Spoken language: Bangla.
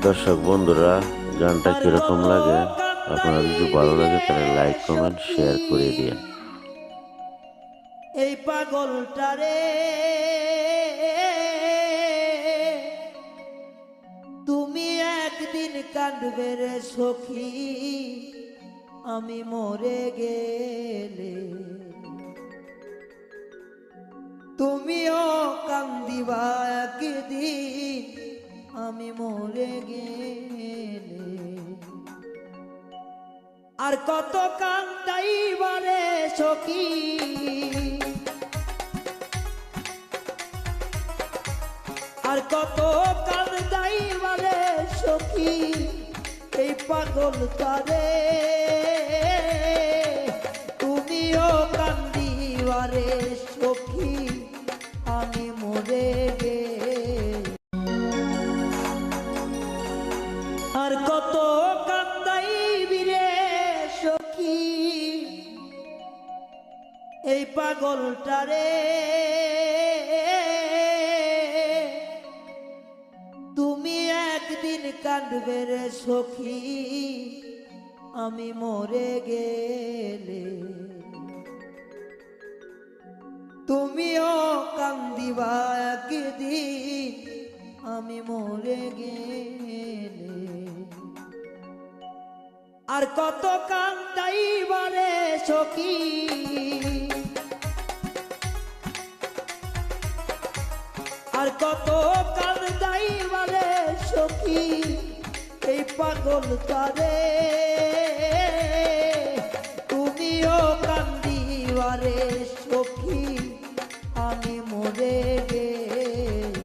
দর্শক বন্ধুরা, গানটা কিরকম লাগে? আপনার যদি ভালো লাগে তাহলে লাইক কমেন্ট শেয়ার করে দিন। এই পাগলটারে তুমি একদিন কাঁদবে রে সখী, আমি মরে গেলে তুমিও কান্দিবা একদিন, আমি মরে গেলে। আর কত কান্দাইবারে সখী, আর কত কান্দাইবারে সখী, এই পাগল তারে তুমিও কান্দিবারে সখী, আমি মরে গেলে। আর কত কান্দাইবি রে সখী, এই পাগলটারে তুমি একদিন কাঁদবে রে সখী, আমি মরে গেলে তুমিও কান্দিবা একদিন, আমি মরে গেলে। আর কত কান্দাইবারে সখী, আর কত কান্দাইবারে সখী, এই পাগল তারে তুমিও কান্দিবারে সখী, আমি মরে গেলে।